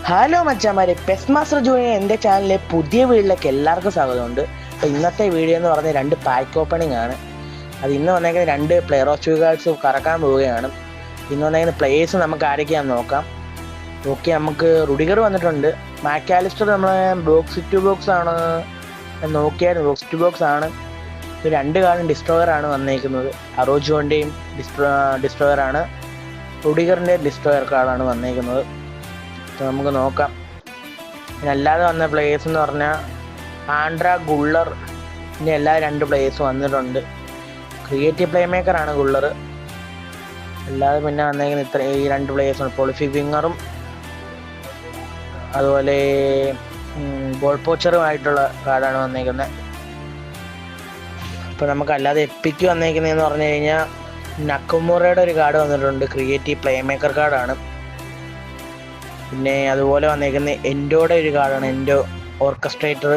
Hello മച്ചാമാരെ, pes master junior എൻ്റെ ചാനലിലെ പുതിയ വീഡിയോയിലേക്ക് എല്ലാവർക്കും സ്വാഗതമുണ്ട്. അപ്പോൾ ഇന്നത്തെ വീഡിയോ എന്ന് പറഞ്ഞാൽ 2 പാക്ക് ഓപ്പണിംഗ് ആണ്. അത് ഇന്ന് വന്നേക്കുന്ന 2 പ്ലെയർ ഓഫ് വ്യൂ കാർഡ്സ് കറക്കാൻ പോവുകയാണ്. ഇന്ന് വന്നേക്കുന്ന പ്ലേയേഴ്സ് നമുക്ക് ആരൊക്കെയാണെന്ന് നോക്കാം. ഓക്കെ, നമുക്ക് റുഡിഗർ വന്നിട്ടുണ്ട്. മാക്കാലിസ്റ്റർ നമ്മളെ ബോക്സ് ടു ബോക്സ് ആണ് നോക്കിയായിരുന്നു, ബോക്സ് ടു ബോക്സ് ആണ്. 2 കാർഡും ഡിസ്ട്രോയർ ആണ് വന്നേക്കുന്നത്. അറോജോൻ്റെയും ഡിസ്ട്രോയർ ആണ്, റുഡിഗറിൻ്റെ ഡിസ്ട്രോയർ കാർഡാണ് വന്നേക്കുന്നത്. അപ്പോൾ നമുക്ക് നോക്കാം. അല്ലാതെ വന്ന പ്ലേയേഴ്സ് എന്ന് പറഞ്ഞാൽ ആൻഡ്ര ഗുള്ളർ, പിന്നെ എല്ലാ 2 പ്ലേയേഴ്സ് വന്നിട്ടുണ്ട്. ക്രിയേറ്റീവ് പ്ലേ മേക്കറാണ് ഗുള്ളർ. അല്ലാതെ പിന്നെ വന്നേക്കുന്ന ഈ 2 പ്ലേയേഴ്സാണ്, പൊളിഫിക് വിങ്ങറും അതുപോലെ ബോൾ പോച്ചറുമായിട്ടുള്ള കാർഡാണ് വന്നേക്കുന്നത്. അപ്പോൾ നമുക്ക് അല്ലാതെ എപ്പിക്ക് വന്നേക്കുന്നതെന്ന് പറഞ്ഞു കഴിഞ്ഞാൽ നക്കമുറയുടെ ഒരു കാർഡ് വന്നിട്ടുണ്ട്, ക്രിയേറ്റീവ് പ്ലേ മേക്കർ കാർഡാണ്. പിന്നെ അതുപോലെ വന്നേക്കുന്ന എൻഡോയുടെ ഒരു കാർഡാണ്, എൻഡോ ഓർക്കസ്ട്രേറ്റർ.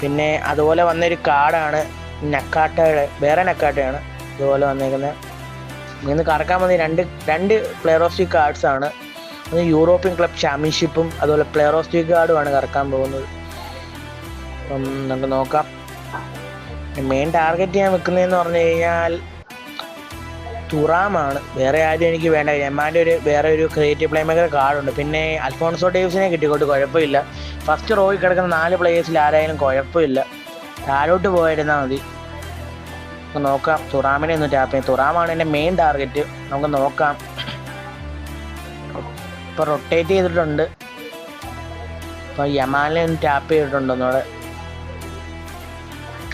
പിന്നെ അതുപോലെ വന്നൊരു കാർഡാണ് നക്കാട്ടയുടെ, വേറെ നക്കാട്ടയാണ് അതുപോലെ വന്നേക്കുന്നത്. ഇന്ന് കറക്കാൻ വന്ന രണ്ട് പ്ലെയർ ഓഫ് ദി കാർഡ്സ് ആണ്. ഒന്ന് യൂറോപ്യൻ ക്ലബ് ചാമ്പ്യൻഷിപ്പും അതുപോലെ പ്ലെയർ ഓഫ് ദി കാർഡുമാണ് കറക്കാൻ പോകുന്നത്. അപ്പം നമുക്ക് നോക്കാം. മെയിൻ ടാർഗറ്റ് ഞാൻ വെക്കുന്നതെന്ന് പറഞ്ഞു കഴിഞ്ഞാൽ തുറാമാണ്. വേറെ ആരും എനിക്ക് വേണ്ട. എമ്മാൻ്റെ വേറെ ഒരു ക്രിയേറ്റീവ് പ്ലേ മേക്കർ കാർഡുണ്ട്. പിന്നെ അൽഫോൺസോ ഡേവിസിനെ കിട്ടിക്കൊണ്ട് കുഴപ്പമില്ല. ഫസ്റ്റ് റോയിൽ കിടക്കുന്ന 4 പ്ലേയേഴ്സിൽ ആരായാലും കുഴപ്പമില്ല, താഴോട്ട് പോയിരുന്നാൽ മതി. നമുക്ക് നോക്കാം. തുറാമിനെ ഒന്ന് ടാപ്പ് ചെയ്യാം. തുറാമാണ് എൻ്റെ മെയിൻ ടാർഗറ്റ്. നമുക്ക് നോക്കാം. ഇപ്പോൾ റൊട്ടേറ്റ് ചെയ്തിട്ടുണ്ട്. ഇപ്പോൾ യമാലിനെ ഒന്ന് ടാപ്പ് ചെയ്തിട്ടുണ്ട് ഒന്നുകൂടെ.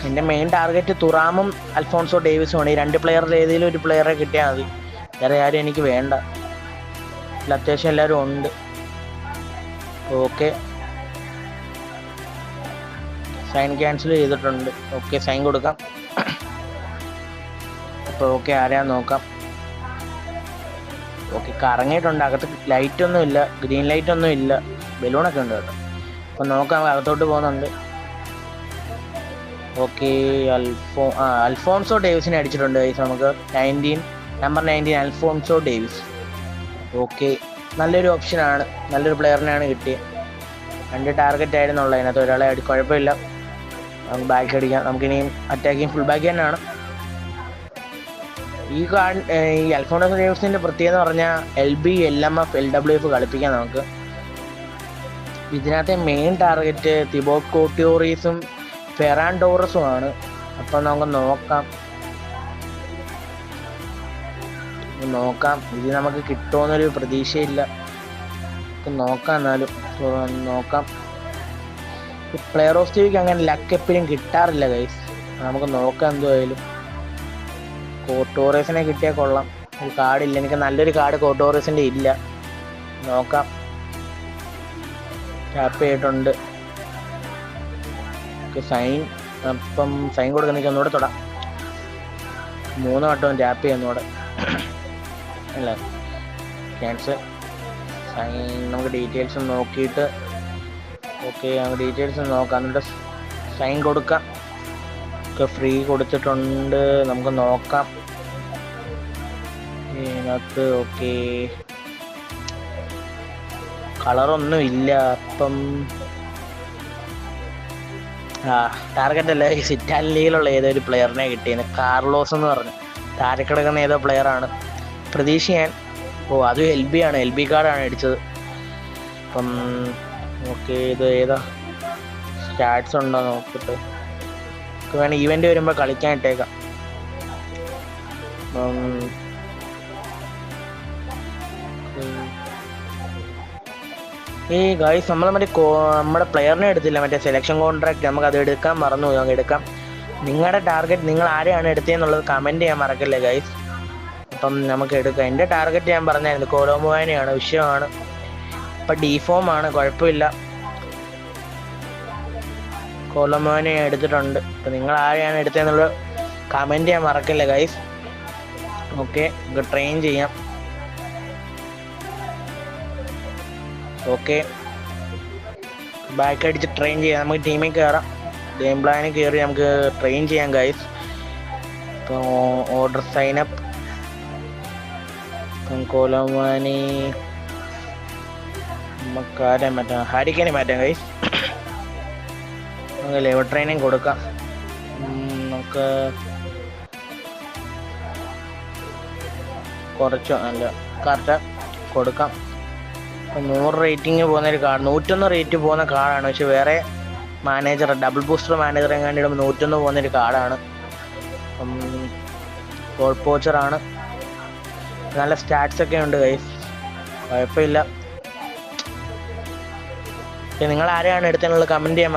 എൻ്റെ മെയിൻ ടാർഗറ്റ് തുറാമും അൽഫോൺസോ ഡേവിസുമാണ്. ഈ 2 പ്ലെയറിൽ ഏതെങ്കിലും ഒരു പ്ലെയറെ കിട്ടിയാൽ മതി, വേറെ ആരും എനിക്ക് വേണ്ട. അത്യാവശ്യം എല്ലാവരും ഉണ്ട്. ഓക്കെ, സൈൻ ക്യാൻസൽ ചെയ്തിട്ടുണ്ട്. ഓക്കെ, സൈൻ കൊടുക്കാം. അപ്പോൾ ഓക്കെ, ആരെയാന്ന് നോക്കാം. ഓക്കെ, കറങ്ങിയിട്ടുണ്ട്. അകത്ത് ലൈറ്റൊന്നും ഇല്ല, ഗ്രീൻ ലൈറ്റൊന്നും ഇല്ല, ബലൂണൊക്കെ ഉണ്ട് കേട്ടോ. അപ്പോൾ നോക്കാം, അകത്തോട്ട് പോകുന്നുണ്ട്. ഓക്കെ, അൽഫോൺസോ ഡേവിസിനെ അടിച്ചിട്ടുണ്ട് ഗൈസ്. നമുക്ക് നമ്പർ 19 അൽഫോൺസോ ഡേവിസ്. ഓക്കെ, നല്ലൊരു ഓപ്ഷനാണ്, നല്ലൊരു പ്ലെയറിനെയാണ് കിട്ടിയത്. 2 ടാർഗറ്റ് ആയിരുന്നുള്ള അതിനകത്ത് ഒരാളെ കുഴപ്പമില്ല. നമുക്ക് ബാക്ക് അടിക്കാം. നമുക്കിനിയും അറ്റാക്കിങ് ഫുൾ ബാക്ക് തന്നെയാണ്. ഈ അൽഫോൺസോ ഡേവിസിൻ്റെ പ്രത്യേകത എന്ന് പറഞ്ഞാൽ LB LMF LWF കളിപ്പിക്കാം നമുക്ക്. ഇതിനകത്തെ മെയിൻ ടാർഗറ്റ് തിബോട്ട് കോർട്ടിയോറീസും ഫെറാൻ ടോറസുമാണ്. അപ്പം നമുക്ക് നോക്കാം. ഇത് നമുക്ക് കിട്ടുമെന്നൊരു പ്രതീക്ഷയില്ല. നോക്കാം, എന്നാലും നോക്കാം. പ്ലെയർ ഓഫ് ദി വീക്ക് അങ്ങനെ ലക്ക് എപ്പോഴും കിട്ടാറില്ല ഗൈസ്. നമുക്ക് നോക്കാം. എന്തായാലും കോർട്ടോറസിനെ കിട്ടിയാൽ കൊള്ളാം. ഒരു കാർഡില്ല, എനിക്ക് നല്ലൊരു കാർഡ് കോർട്ടോറസിൻ്റെ ഇല്ല. നോക്കാം. ടാപ്പ് ചെയ്തിട്ടുണ്ട്. സൈൻ, അപ്പം സൈൻ കൊടുക്കുന്ന ഒന്നുകൂടെ തൊടാം. 3 വട്ടവും ടാപ്പ് ചെയ്യുന്നൂടെ അല്ല, ക്യാൻസൽ. സൈൻ നമുക്ക് ഡീറ്റെയിൽസ് നോക്കിയിട്ട്, ഓക്കെ നമുക്ക് ഡീറ്റെയിൽസ് നോക്കാം, എന്നിട്ട് സൈൻ കൊടുക്കാം. ഒക്കെ ഫ്രീ കൊടുത്തിട്ടുണ്ട്. നമുക്ക് നോക്കാം ഇതിനകത്ത്. ഓക്കെ, കളറൊന്നും ഇല്ല. അപ്പം ടാർഗറ്റ് അല്ല, ഈ ഇറ്റാലിയൻ ലീഗിലുള്ള ഏതോ ഒരു പ്ലെയറിനെ കിട്ടിയത്, കാർലോസ് എന്ന് പറഞ്ഞു. താഴെ കിടക്കുന്ന ഏതോ പ്ലെയറാണ് പ്രതീക്ഷ ഞാൻ. അത് LB ആണ്, LB കാർഡാണ് അടിച്ചത്. അപ്പം ഓക്കെ, ഇത് ഏതാ സ്റ്റാറ്റ്സ് ഉണ്ടോ നോക്കിയിട്ട് വേണം ഈവൻ്റ് വരുമ്പോൾ കളിക്കാൻ ഇട്ടേക്കാം. ഈ ഗൈസ് നമ്മൾ നമ്മുടെ പ്ലെയറിനെ എടുത്തില്ല, മറ്റേ സെലക്ഷൻ കോൺട്രാക്ട്. നമുക്ക് അത് എടുക്കാൻ മറന്നു. നമുക്ക് എടുക്കാം. നിങ്ങളുടെ ടാർഗറ്റ് നിങ്ങൾ ആരെയാണ് എടുത്തതെന്നുള്ളത് കമൻറ്റ് ചെയ്യാൻ മറക്കല്ലേ ഗൈസ്. അപ്പം നമുക്ക് എടുക്കാം. എൻ്റെ ടാർഗറ്റ് ഞാൻ പറഞ്ഞായിരുന്നു കോലോമുവാനെയാണ്, വിഷയമാണ്. ഇപ്പം ഡിഫോം ആണ്, കുഴപ്പമില്ല. കോലോമുവാനെ എടുത്തിട്ടുണ്ട്. അപ്പം നിങ്ങൾ ആരെയാണ് എടുത്തതെന്നുള്ളത് കമൻറ്റ് ചെയ്യാൻ മറക്കല്ലേ ഗൈസ്. ഓക്കെ, നമുക്ക് ട്രെയിൻ ചെയ്യാം. ഓക്കെ, ബാക്ക് അടിച്ച് ട്രെയിൻ ചെയ്യാം. നമുക്ക് ടീമിൽ കയറാം. ഗെയിം പ്ലാനിൽ കയറി നമുക്ക് ട്രെയിൻ ചെയ്യാം ഗൈസ്. ഇപ്പോൾ ഓർഡർ സൈനപ്പ്. ഇപ്പം കോലോമാനി നമുക്ക് ആരെ മാറ്റാം, ഹാരിക്കേനെ മാറ്റാം കൈസ്. നമുക്ക് ലെവൽ ട്രെയിനിങ് കൊടുക്കാം. നമുക്ക് കുറച്ച് നല്ല കറക്റ്റ് കൊടുക്കാം. 100 റേറ്റിംഗ് പോകുന്ന ഒരു കാർഡ്, 101 റേറ്റ് പോകുന്ന കാർഡാണ്. പക്ഷെ വേറെ മാനേജർ, ഡബിൾ ബൂസ്റ്റർ മാനേജർ എങ്ങാണ്ട് ഇടുമ്പോൾ 101 പോകുന്നൊരു കാർഡാണ്. ഗോൾ പോച്ചറാണ്. നല്ല സ്റ്റാറ്റ്സ് ഒക്കെ ഉണ്ട് ഗൈസ്, കുഴപ്പമില്ല. നിങ്ങൾ ആരെയാണ് എടുത്തതിനുള്ള കമൻറ്റ് ചെയ്യാൻ